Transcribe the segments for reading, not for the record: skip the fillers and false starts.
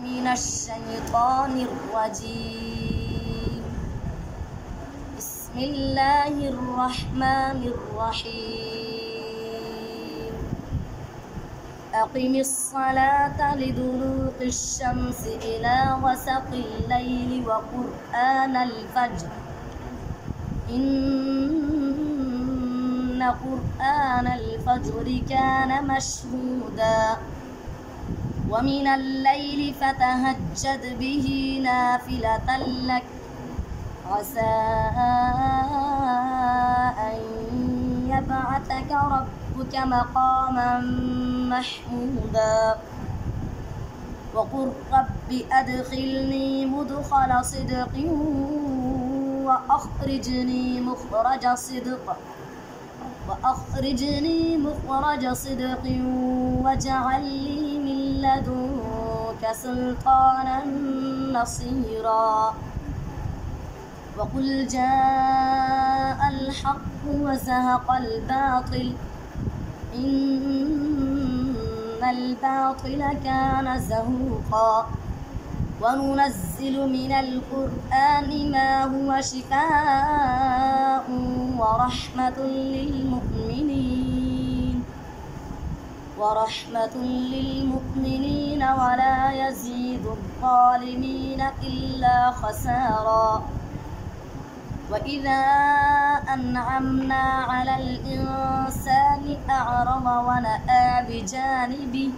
من الشيطان الرجيم. بسم الله الرحمن الرحيم. أقم الصلاة لدلوق الشمس إلى غسق الليل وقرآن الفجر إن قرآن الفجر كان مشهودا ومن الليل فتهجد به نافلة لك عسى أن يبعثك ربك مقاما محمودا وقل رب أدخلني مدخل صدق وأخرجني مخرج صدق واجعل لي من لدنك سلطانا نصيرا وقل جاء الحق وزهق الباطل إن الباطل كان زهوقا وننزل من القرآن ما هو شفاء ورحمة للمؤمنين ولا يزيد الظالمين إلا خسارا وإذا أنعمنا على الإنسان أعرض ونأى بجانبه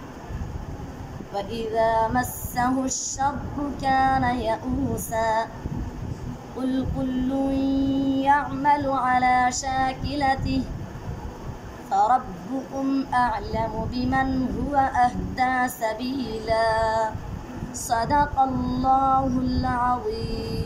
وإذا مسه الشر كان يئوسا قل كل يعمل على شاكلته فربكم أعلم بمن هو أهدى سبيلا صدق الله العظيم.